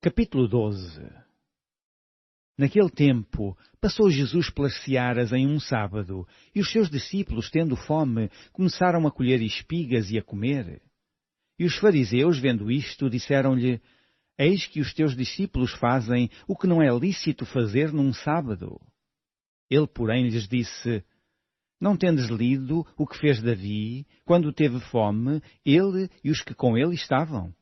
Capítulo 12. Naquele tempo, passou Jesus pelas searas em um sábado, e os seus discípulos, tendo fome, começaram a colher espigas e a comer. E os fariseus, vendo isto, disseram-lhe: Eis que os teus discípulos fazem o que não é lícito fazer num sábado. Ele, porém, lhes disse: Não tendes lido o que fez Davi, quando teve fome, ele e os que com ele estavam?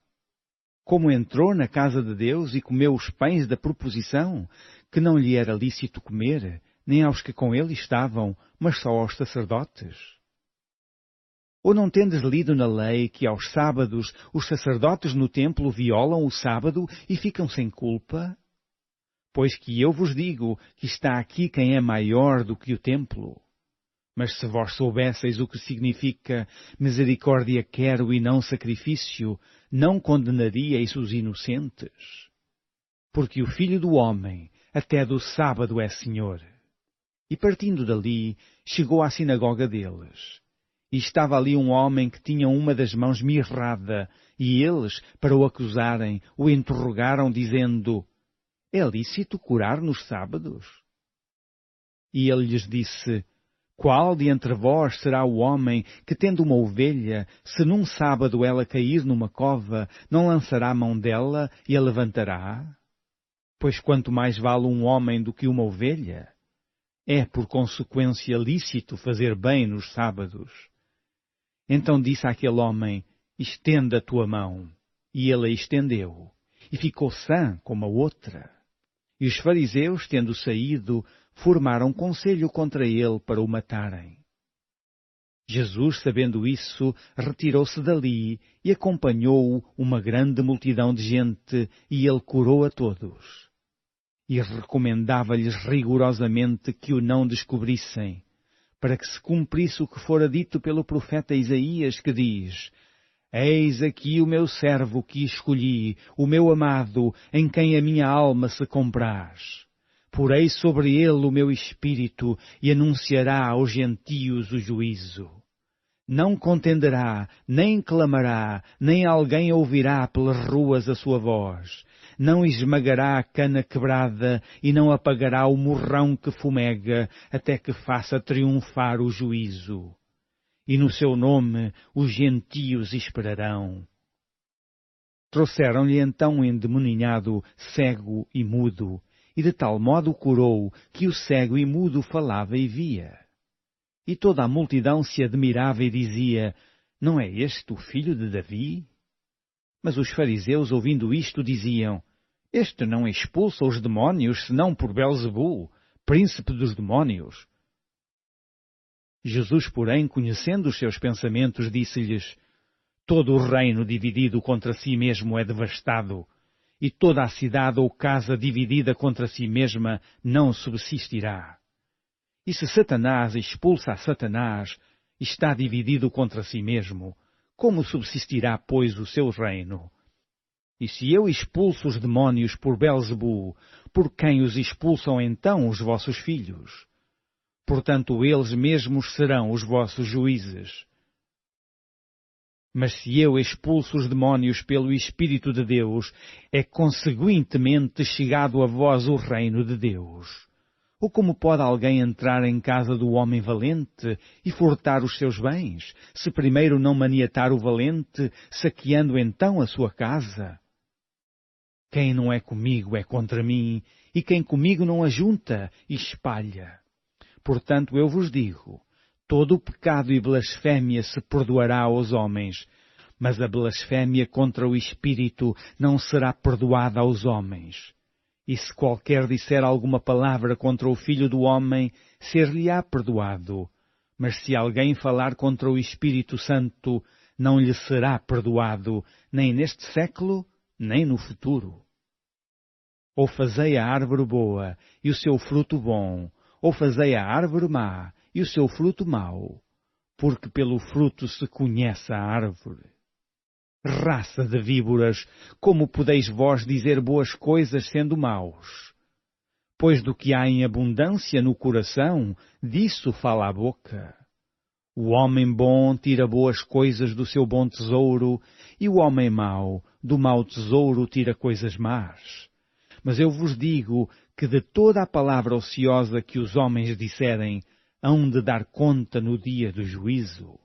Como entrou na casa de Deus e comeu os pães da proposição, que não lhe era lícito comer, nem aos que com ele estavam, mas só aos sacerdotes? Ou não tendes lido na lei que aos sábados os sacerdotes no templo violam o sábado e ficam sem culpa? Pois que eu vos digo que está aqui quem é maior do que o templo. Mas se vós soubesseis o que significa misericórdia quero e não sacrifício, não condenaríeis os inocentes? Porque o Filho do Homem até do sábado é Senhor. E partindo dali, chegou à sinagoga deles. E estava ali um homem que tinha uma das mãos mirrada, e eles, para o acusarem, o interrogaram, dizendo: É lícito curar nos sábados? E ele lhes disse: Qual de entre vós será o homem que, tendo uma ovelha, se num sábado ela cair numa cova, não lançará a mão dela e a levantará? Pois quanto mais vale um homem do que uma ovelha? É, por consequência, lícito fazer bem nos sábados. Então disse àquele homem: Estende a tua mão. E ele a estendeu, e ficou sã como a outra. E os fariseus, tendo saído, formaram conselho contra ele para o matarem. Jesus, sabendo isso, retirou-se dali e acompanhou-o uma grande multidão de gente, e ele curou a todos. E recomendava-lhes rigorosamente que o não descobrissem, para que se cumprisse o que fora dito pelo profeta Isaías, que diz: Eis aqui o meu servo que escolhi, o meu amado, em quem a minha alma se compraz. Porei sobre ele o meu espírito e anunciará aos gentios o juízo. Não contenderá, nem clamará, nem alguém ouvirá pelas ruas a sua voz. Não esmagará a cana quebrada e não apagará o morrão que fumega, até que faça triunfar o juízo. E no seu nome os gentios esperarão. Trouxeram-lhe então um endemoninhado, cego e mudo, e de tal modo o curou que o cego e mudo falava e via. E toda a multidão se admirava e dizia: Não é este o filho de Davi? Mas os fariseus, ouvindo isto, diziam: Este não expulsa os demónios, senão por Belzebu, príncipe dos demónios. Jesus, porém, conhecendo os seus pensamentos, disse-lhes: Todo o reino dividido contra si mesmo é devastado, e toda a cidade ou casa dividida contra si mesma não subsistirá. E se Satanás expulsa a Satanás, está dividido contra si mesmo, como subsistirá, pois, o seu reino? E se eu expulso os demónios por Belzebu, por quem os expulsam então os vossos filhos? Portanto, eles mesmos serão os vossos juízes. Mas se eu expulso os demónios pelo Espírito de Deus, é conseguintemente chegado a vós o reino de Deus. Ou como pode alguém entrar em casa do homem valente e furtar os seus bens, se primeiro não maniatar o valente, saqueando então a sua casa? Quem não é comigo é contra mim, e quem comigo não ajunta, espalha. Portanto, eu vos digo, todo o pecado e blasfémia se perdoará aos homens, mas a blasfémia contra o Espírito não será perdoada aos homens. E se qualquer disser alguma palavra contra o Filho do Homem, ser-lhe-á perdoado. Mas se alguém falar contra o Espírito Santo, não lhe será perdoado, nem neste século, nem no futuro. Ou fazei a árvore boa, e o seu fruto bom, ou fazei a árvore má, e o seu fruto mau, porque pelo fruto se conhece a árvore. Raça de víboras, como podeis vós dizer boas coisas sendo maus? Pois do que há em abundância no coração, disso fala a boca. O homem bom tira boas coisas do seu bom tesouro, e o homem mau do mau tesouro tira coisas más. Mas eu vos digo que de toda a palavra ociosa que os homens disserem, hão de dar conta no dia do juízo.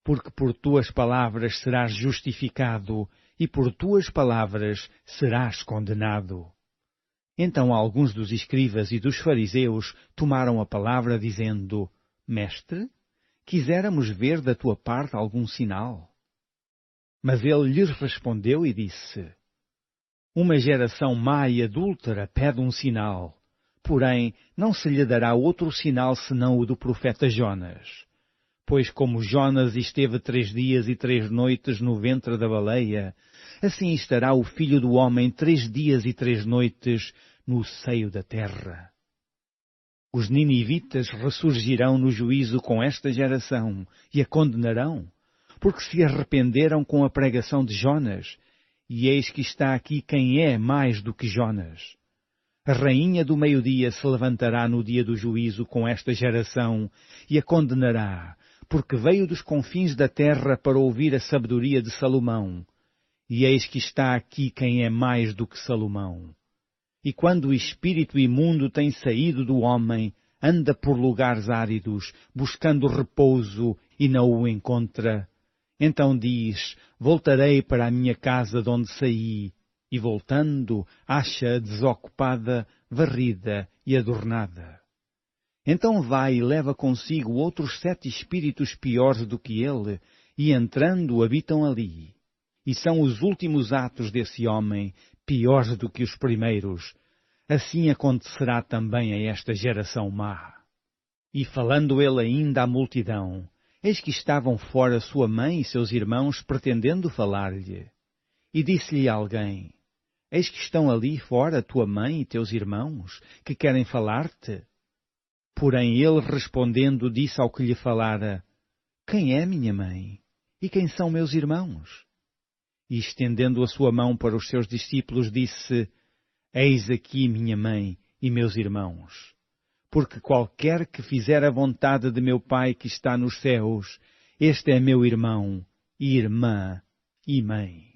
Porque por tuas palavras serás justificado, e por tuas palavras serás condenado. Então alguns dos escribas e dos fariseus tomaram a palavra, dizendo: Mestre, quiséramos ver da tua parte algum sinal. Mas ele lhes respondeu e disse: Uma geração má e adúltera pede um sinal, porém não se lhe dará outro sinal senão o do profeta Jonas. Pois como Jonas esteve 3 dias e 3 noites no ventre da baleia, assim estará o Filho do Homem 3 dias e 3 noites no seio da terra. Os ninivitas ressurgirão no juízo com esta geração e a condenarão, porque se arrependeram com a pregação de Jonas, e eis que está aqui quem é mais do que Jonas. A rainha do meio-dia se levantará no dia do juízo com esta geração e a condenará, porque veio dos confins da terra para ouvir a sabedoria de Salomão. E eis que está aqui quem é mais do que Salomão. E quando o espírito imundo tem saído do homem, anda por lugares áridos, buscando repouso, e não o encontra. Então diz: Voltarei para a minha casa de onde saí. E voltando, acha-a desocupada, varrida e adornada. Então vai e leva consigo outros 7 espíritos piores do que ele, e entrando habitam ali. E são os últimos atos desse homem, piores do que os primeiros. Assim acontecerá também a esta geração má. E falando ele ainda à multidão, eis que estavam fora sua mãe e seus irmãos pretendendo falar-lhe. E disse-lhe alguém: Eis que estão ali fora tua mãe e teus irmãos, que querem falar-te. Porém ele respondendo disse ao que lhe falara: Quem é minha mãe? E quem são meus irmãos? E estendendo a sua mão para os seus discípulos disse: Eis aqui minha mãe e meus irmãos. Porque qualquer que fizer a vontade de meu Pai que está nos céus, este é meu irmão, e irmã, e mãe.